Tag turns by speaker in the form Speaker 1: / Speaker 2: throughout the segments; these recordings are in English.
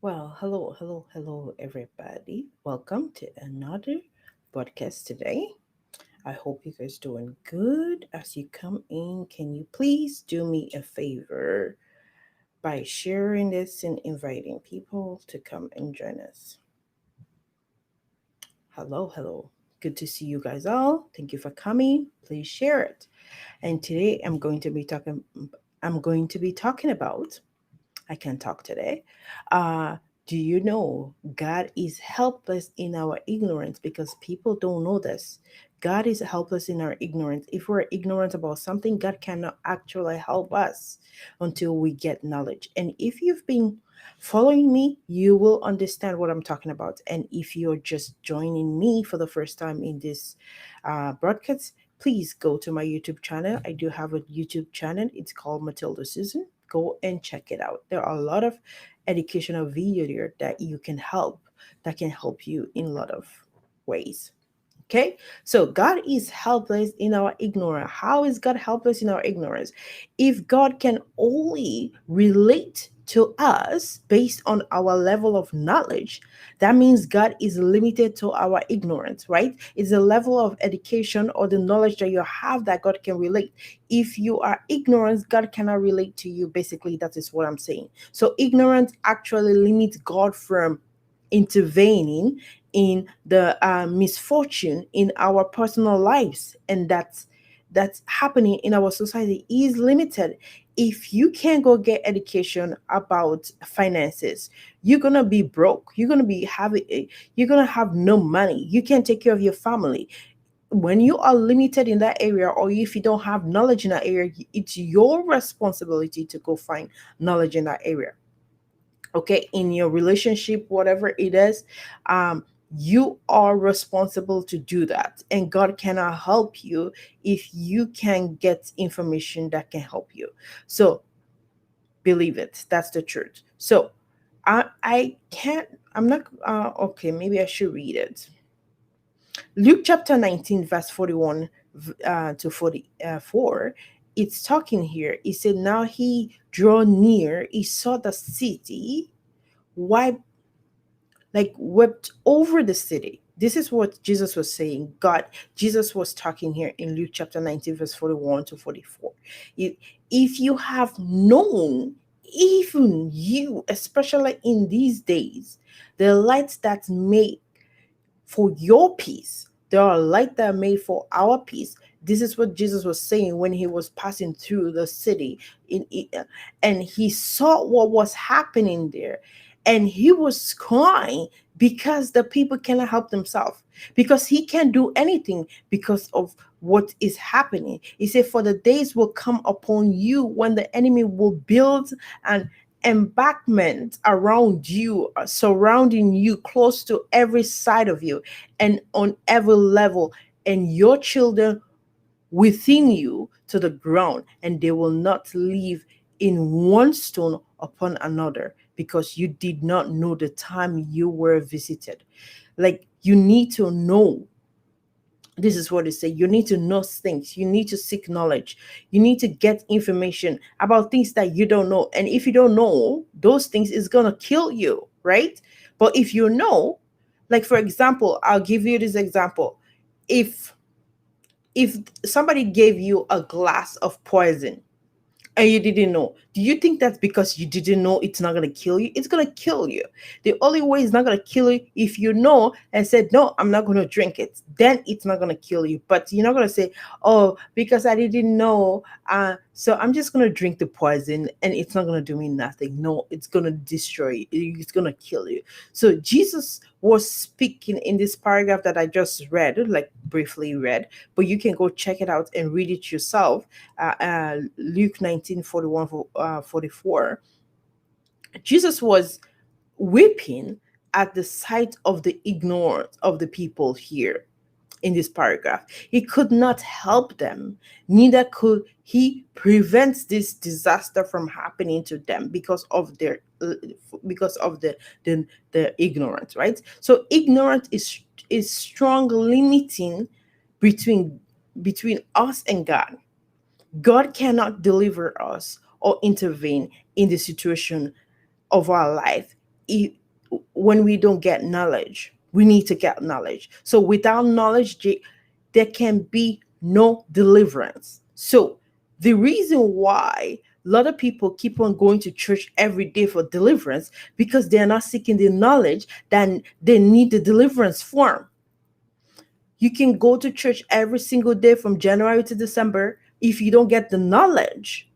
Speaker 1: Well, hello, everybody. Welcome to another podcast today. I hope you guys doing good. As you come in, can you please do me a favor by sharing this and inviting people to come and join us? Hello. Good to see you guys all. Thank you for coming. Please share it. And today I'm going to be talking about I can talk today. Uh, do you know God is helpless in our ignorance because people don't know this? God is helpless in our ignorance. If we're ignorant about something, God cannot actually help us until we get knowledge. And if you've been following me, you will understand what I'm talking about. And if you're just joining me for the first time in this broadcast, please go to my YouTube channel. I do have a YouTube channel. It's called Matilda Susan. Go and check it out. There are a lot of educational video there that can help you in a lot of ways. Okay, so God is helpless in our ignorance. How is God helpless in our ignorance? If God can only relate to us based on our level of knowledge, that means God is limited to our ignorance, right? It's the level of education or the knowledge that you have that God can relate. If you are ignorant, God cannot relate to you. Basically, that is what I'm saying. So, ignorance actually limits God from intervening in the misfortune in our personal lives, and that's happening in our society is limited. If you can't go get education about finances, you're gonna be broke. You're gonna have no money. You can't take care of your family. When you are limited in that area, or if you don't have knowledge in that area, it's your responsibility to go find knowledge in that area. Okay, in your relationship, whatever it is, um you are responsible to do that, and God cannot help you if you can get information that can help you. So believe it, that's the truth. So I can't, I'm not okay, maybe I should read it. Luke chapter 19 verse 41 to 44. It's talking here. It said, now he drew near, he saw the city, wiped, like wept over the city. This is what Jesus was saying. Jesus was talking here in Luke chapter 19, verse 41 to 44. If, if you have known, even you, especially in these days, the lights that make for your peace, there are lights that are made for our peace. This is what Jesus was saying when he was passing through the city and he saw what was happening there, and he was crying because the people cannot help themselves, because he can't do anything because of what is happening. He said, for the days will come upon you when the enemy will build an embankment around you, surrounding you, close to every side of you and on every level, and your children within you to the ground, and they will not leave in one stone upon another, because you did not know the time you were visited. Like, you need to know. This is what it says. You need to know things. You need to seek knowledge. You need to get information about things that you don't know. And if you don't know those things, it's gonna kill you, right? But if you know, like for example, I'll give you this example. If if somebody gave you a glass of poison and you didn't know, do you think that's because you didn't know it's not going to kill you? It's going to kill you. The only way it's not going to kill you, if you know and said, no, I'm not going to drink it, then it's not going to kill you. But you're not going to say, oh, because I didn't know, so I'm just going to drink the poison and it's not going to do me nothing. No, it's going to destroy you. It's going to kill you. So Jesus was speaking in this paragraph that I just read, like briefly read, but you can go check it out and read it yourself. Luke 19 41 44. Jesus was weeping at the sight of the ignorance of the people here in this paragraph. He could not help them, neither could he prevent this disaster from happening to them because of the ignorance, right? So ignorance is strong limiting between us and God. God cannot deliver us or intervene in the situation of our life i- when we don't get knowledge, we need to get knowledge. So without knowledge, there can be no deliverance. So the reason why a lot of people keep on going to church every day for deliverance, because they're not seeking the knowledge that they need the deliverance for. You can go to church every single day from January to December. If you don't get the knowledge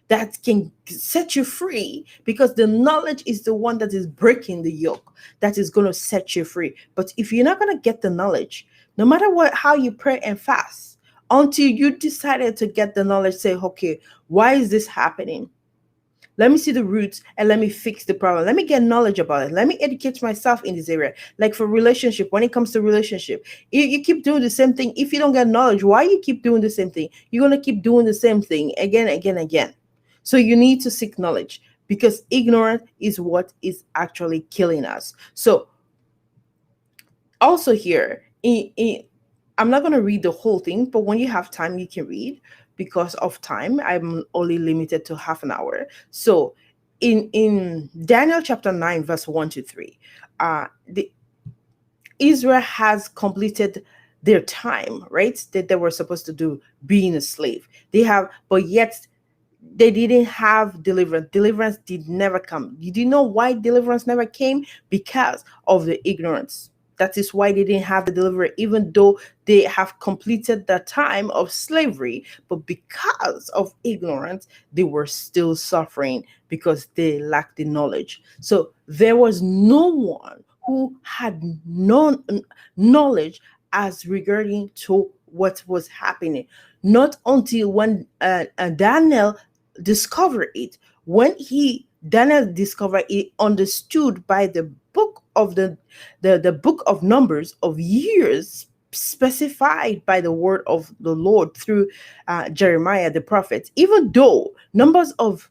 Speaker 1: that can set you free, because the knowledge is the one that is breaking the yoke, that is going to set you free. But if you're not going to get the knowledge, no matter what, how you pray and fast, until you decided to get the knowledge, say, okay, why is this happening? Let me see the roots and let me fix the problem. Let me get knowledge about it. Let me educate myself in this area. Like for relationship, when it comes to relationship, you keep doing the same thing. If you don't get knowledge, why you keep doing the same thing? You're going to keep doing the same thing again, again, again. So you need to seek knowledge, because ignorance is what is actually killing us. So also here, I'm not going to read the whole thing, but when you have time, you can read. Because of time, I'm only limited to half an hour. So in Daniel chapter 9 verse 1 to 3, the Israel has completed their time, right, that they were supposed to do, being a slave. They have, but yet they didn't have deliverance. Deliverance did never come. You do know why deliverance never came? Because of the ignorance. That is why they didn't have the delivery, even though they have completed the time of slavery. But because of ignorance, they were still suffering, because they lacked the knowledge. So there was no one who had knowledge as regarding to what was happening. Not until when Daniel discovered it. When he Daniel discovered it, understood by the book of the book of numbers of years specified by the word of the Lord through Jeremiah the prophet. Even though numbers of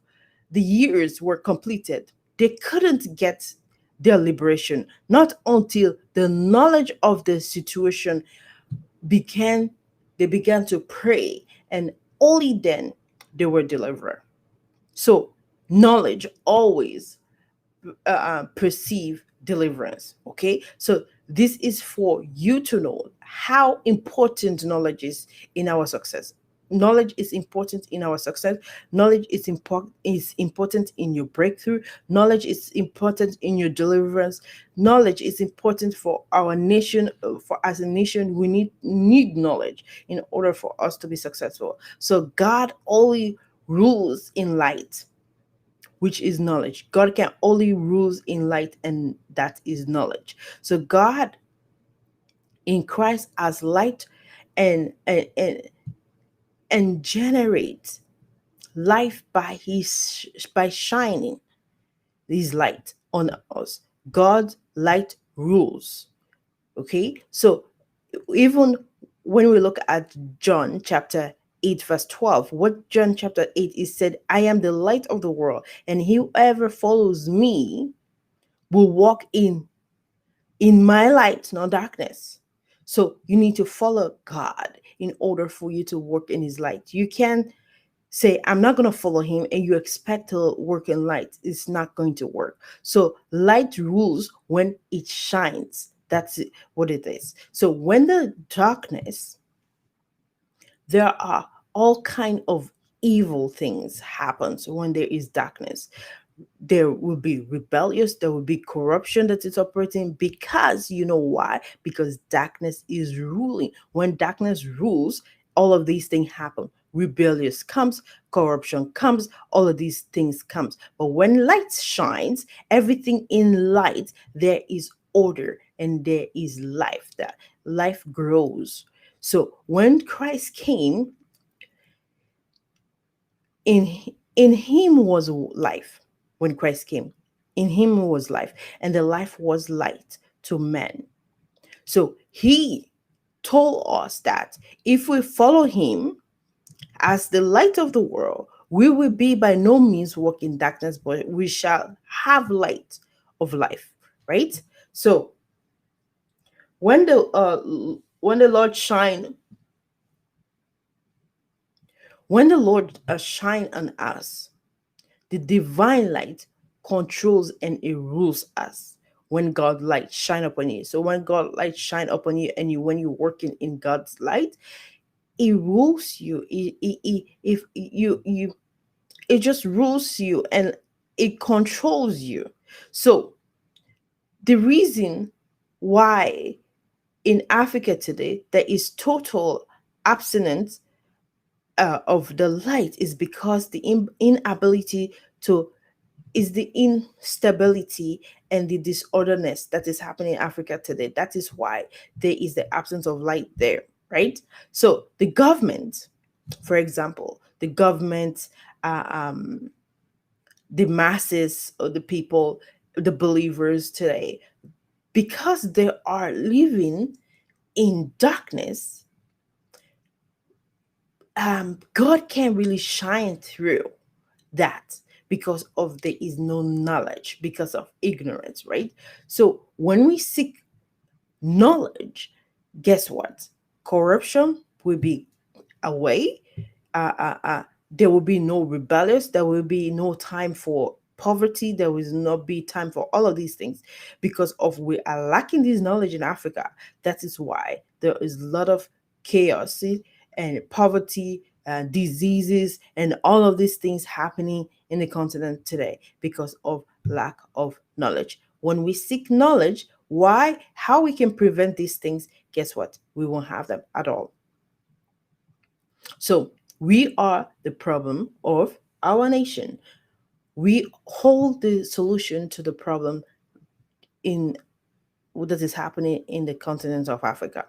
Speaker 1: the years were completed, they couldn't get their liberation. Not until the knowledge of the situation began, they began to pray, and only then they were delivered. So knowledge always perceive deliverance. Okay, so this is for you to know how important knowledge is in our success. Knowledge is important in our success. Knowledge is important in your breakthrough. Knowledge is important in your deliverance. Knowledge is important for our nation. For as a nation, we need knowledge in order for us to be successful. So God only rules in light, which is knowledge. God can only rules in light, and that is knowledge. So God in Christ as light, and generates life by by shining his light on us. God's light rules. Okay, so even when we look at John chapter 8 verse 12, what John chapter 8 is said, I am the light of the world, and whoever follows me will walk in my light, not darkness. So you need to follow God in order for you to work in his light. You can't say, I'm not going to follow him, and you expect to work in light. It's not going to work. So light rules when it shines. That's what it is. So when the darkness, there are all kind of evil things happens when there is darkness. There will be rebellious, there will be corruption that is operating, because you know why? Because darkness is ruling. When darkness rules, all of these things happen. Rebellious comes, corruption comes, all of these things comes. But when light shines, everything in light, there is order and there is life. That life grows. So when Christ came, in in him was life. When Christ came, in him was life, and the life was light to men. So he told us that if we follow him as the light of the world, we will be by no means walk in darkness, but we shall have light of life, right? So when the Lord shine, when the Lord shine on us, the divine light, controls and it rules us when God light shine upon you. So when God light shine upon you, and you when you're working in God's light, it rules you. If you it just rules you, and it controls you. So the reason why in Africa today there is total abstinence of the light is because the inability to is the instability and the disorderness that is happening in Africa today. That is why there is the absence of light there, right? So the government, for example, the government, uh, um, the masses of the people, the believers today, because they are living in darkness, God can't really shine through that because of there is no knowledge, because of ignorance, right? So when we seek knowledge, guess what? Corruption will be away. There will be no rebellious. There will be no time for poverty. There will not be time for all of these things because of we are lacking this knowledge in Africa. That is why there is a lot of chaos, see, and poverty and diseases and all of these things happening in the continent today because of lack of knowledge. When we seek knowledge, why, how we can prevent these things, guess what? We won't have them at all. So we are the problem of our nation. We hold the solution to the problem in that is happening in the continent of Africa.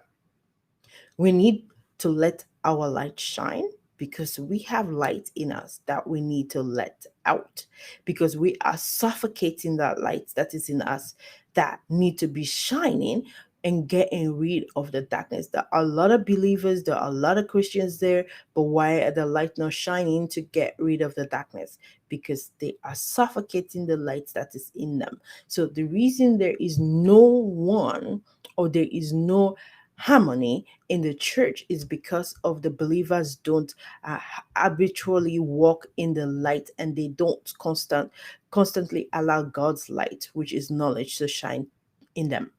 Speaker 1: We need to let our light shine because we have light in us that we need to let out because we are suffocating that light that is in us that need to be shining and getting rid of the darkness. There are a lot of believers, there are a lot of Christians there, but why are the light not shining to get rid of the darkness? Because they are suffocating the light that is in them. So the reason there is no one or there is no harmony in the church is because of the believers don't uh, habitually walk in the light, and they don't constantly allow God's light, which is knowledge, to shine in them.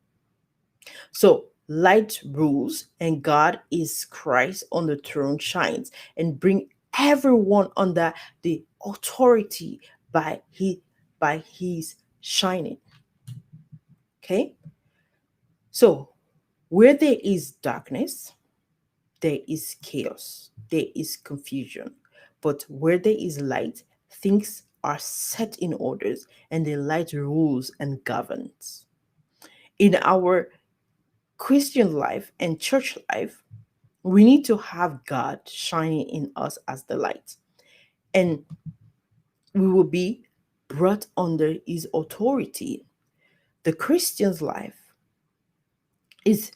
Speaker 1: So light rules, and God is Christ on the throne shines and bring everyone under the authority by his shining. Okay, so where there is darkness, there is chaos, there is confusion. But where there is light, things are set in orders, and the light rules and governs. In our Christian life and church life, we need to have God shining in us as the light. And we will be brought under his authority. The Christian's life is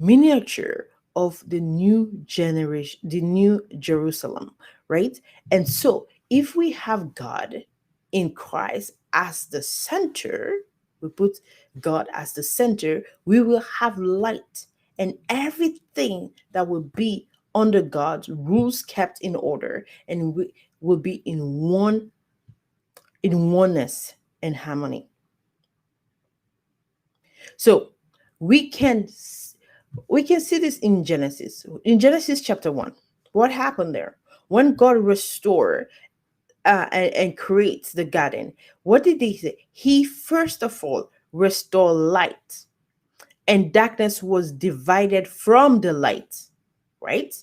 Speaker 1: miniature of the new generation, the new Jerusalem, right? And so if we have God in Christ as the center, we put God as the center, we will have light, and everything that will be under God's rules kept in order, and we will be in oneness and harmony. So we can we can see this in Genesis. In Genesis chapter 1, what happened there? When God restored and creates the garden, what did he say? He first of all restored light, and darkness was divided from the light, right?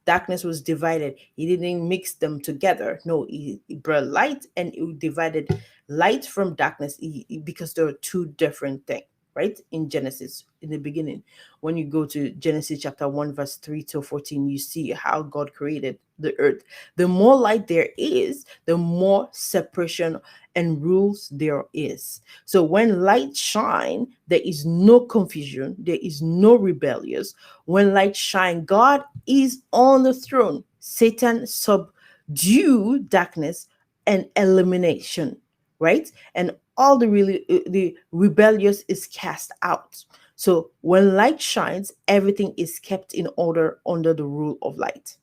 Speaker 1: Darkness was divided. He didn't mix them together. No, he brought light and he divided light from darkness because there are two different things, right? In Genesis, in the beginning, when you go to Genesis chapter 1, verse 3 to 14, you see how God created the earth. The more light there is, the more separation and rules there is. So when light shine, there is no confusion, there is no rebellious. When light shine, God is on the throne. Satan subdue darkness and elimination, right? And all the rebellious is cast out. So when light shines, everything is kept in order under the rule of light.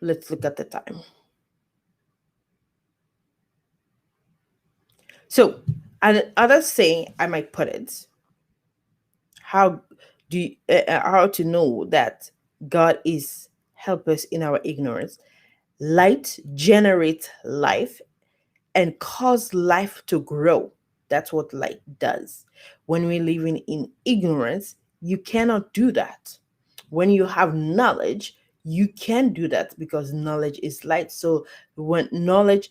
Speaker 1: Let's look at the time. So, another saying I might put it, how how to know that God is helpless in our ignorance? Light generates life and cause life to grow. That's what light does. When we're living in ignorance, you cannot do that. When you have knowledge, you can do that because knowledge is light. So when knowledge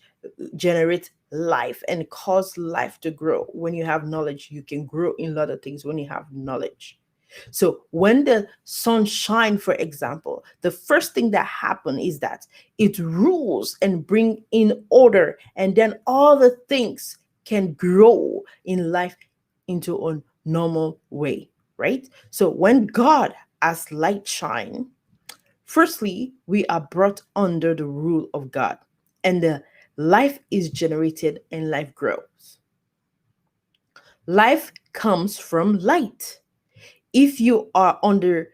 Speaker 1: generates life and cause life to grow, when you have knowledge, you can grow in a lot of things when you have knowledge. So when the sun shine, for example, the first thing that happen is that it rules and bring in order, and then all the things can grow in life into a normal way, right? So when God as light shine, firstly, we are brought under the rule of God, and the life is generated and life grows. Life comes from light. If you are under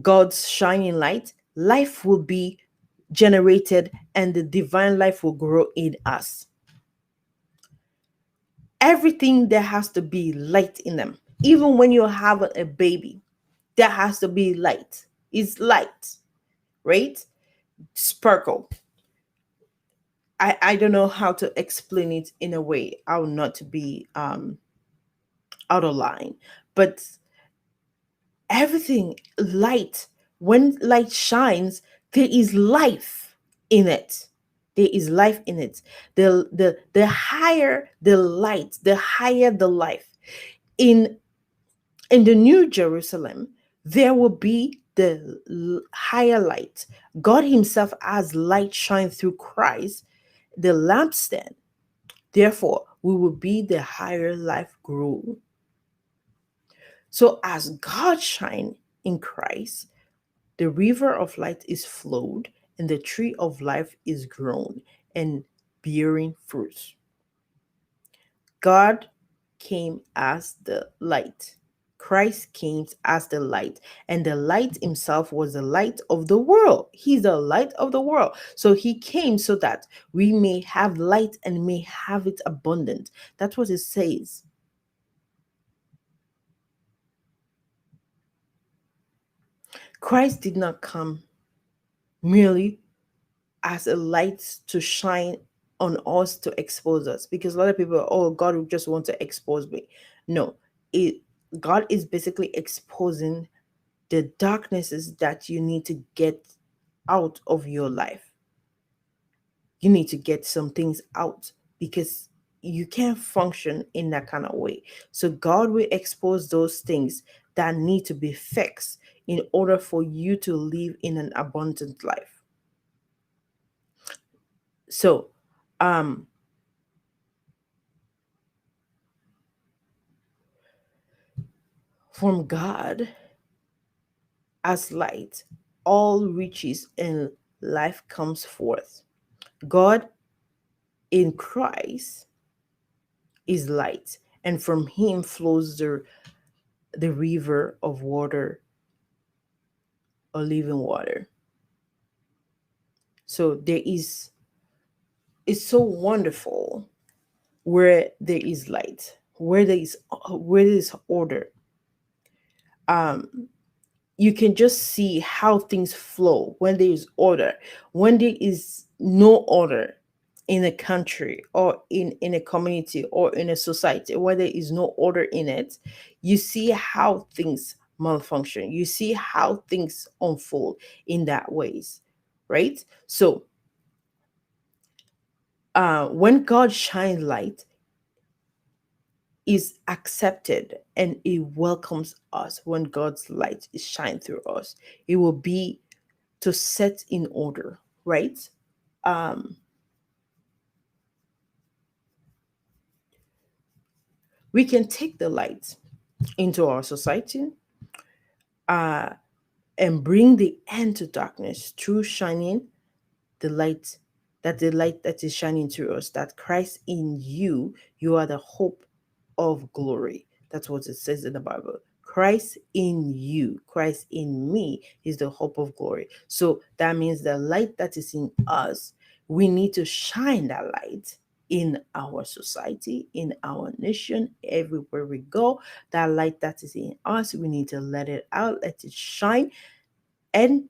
Speaker 1: God's shining light, life will be generated and the divine life will grow in us. Everything there has to be light in them. Even when you have a baby, there has to be light. It's light, right? Sparkle. I don't know how to explain it in a way how not to be out of line. But everything light, when light shines, there is life in it. There is life in it. The higher the light, the higher the life. In in the New Jerusalem, there will be the higher light. God Himself as light shine through Christ, the lampstand. Therefore, we will be the higher life grow. So as God shine in Christ, the river of light is flowed, and the tree of life is grown and bearing fruit. God came as the light. Christ came as the light, and the light himself was the light of the world. He's the light of the world. So he came so that we may have light and may have it abundant. That's what it says. Christ did not come merely as a light to shine on us to expose us, because a lot of people, oh, God would just want to expose me. No, it God is basically exposing the darknesses that you need to get out of your life. You need to get some things out because you can't function in that kind of way. So God will expose those things that need to be fixed in order for you to live in an abundant life. So um from God as light, all riches in life comes forth. God in Christ is light, and from him flows the river of water or living water. So there is, it's so wonderful where there is light, where there is order. Um you can just see how things flow when there is order. When there is no order in a country or in a community or in a society, where there is no order in it, you see how things malfunction. You see how things unfold in that ways, right? So when God shines light, is accepted and it welcomes us. When God's light is shine through us, it will be to set in order, right? Um, we can take the light into our society uh, and bring the end to darkness through shining the light, that the light that is shining through us, that Christ in you, you are the hope of glory. That's what it says in the Bible. Christ in you, Christ in me is the hope of glory. So that means the light that is in us, we need to shine that light in our society, in our nation, everywhere we go. That light that is in us, we need to let it out, let it shine. And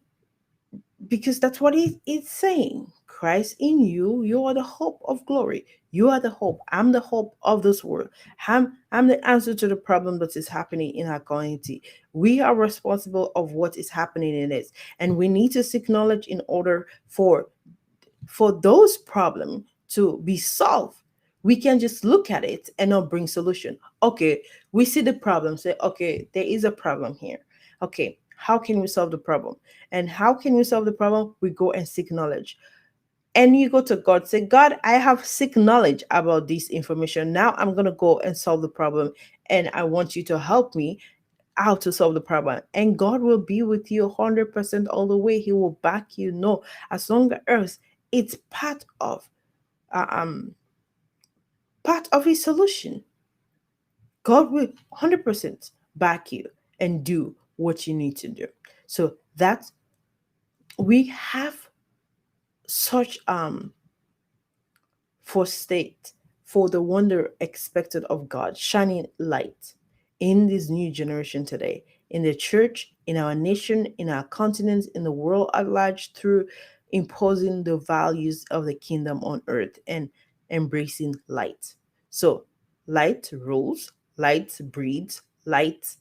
Speaker 1: because that's what it's saying. Christ in you, you are the hope of glory. You are the hope. I'm the hope of this world. I'm the answer to the problem that is happening in our community. We are responsible of what is happening in it. And we need to seek knowledge in order for those problems to be solved. We can just look at it and not bring solution. Okay, we see the problem, say, okay, there is a problem here. Okay, how can we solve the problem? And how can we solve the problem? We go and seek knowledge. And you go to God, say, God, I have seek knowledge about this information. Now I'm gonna go and solve the problem. And I want you to help me how to solve the problem. And God will be with you 100% all the way. He will back you. No, as long as it's uh, um part of his solution. God will 100% back you and do what you need to do. So that we have such forsake for the wonder expected of God, shining light in this new generation today, in the church, in our nation, in our continent, in the world at large, through imposing the values of the kingdom on earth and embracing light. So, light rules, light breeds, light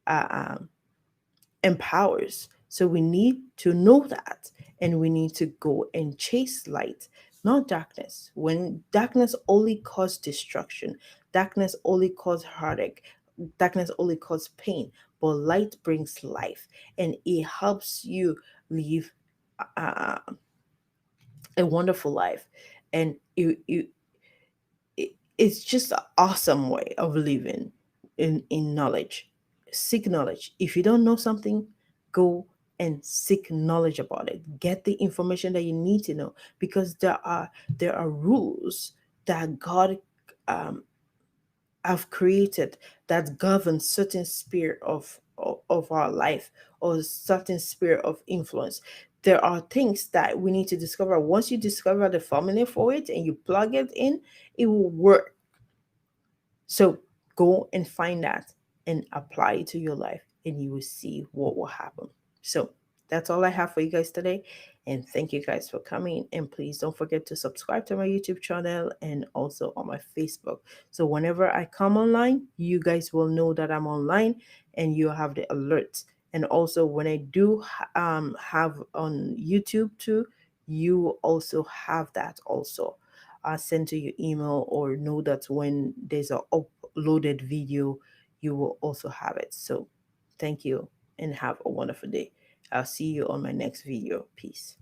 Speaker 1: uh, um, empowers. So we need to know that, and we need to go and chase light, not darkness. When darkness only causes destruction, darkness only causes heartache, darkness only causes pain, but light brings life, and it helps you live uh, a wonderful life. And it's just an awesome way of living in knowledge. Seek knowledge. If you don't know something, go and seek knowledge about it. Get the information that you need to know, because there are rules that God um, have created that govern certain sphere of our life, or certain sphere of influence. There are things that we need to discover. Once you discover the formula for it and you plug it in, it will work. So go and find that and apply it to your life, and you will see what will happen. So that's all I have for you guys today. And thank you guys for coming. And please don't forget to subscribe to my YouTube channel and also on my Facebook. So whenever I come online, you guys will know that I'm online, and you'll have the alerts. And also, when I do have on YouTube too, you will also have that also sent to your email, or know that when there's a uploaded video, you will also have it. So thank you and have a wonderful day. I'll see you on my next video. Peace.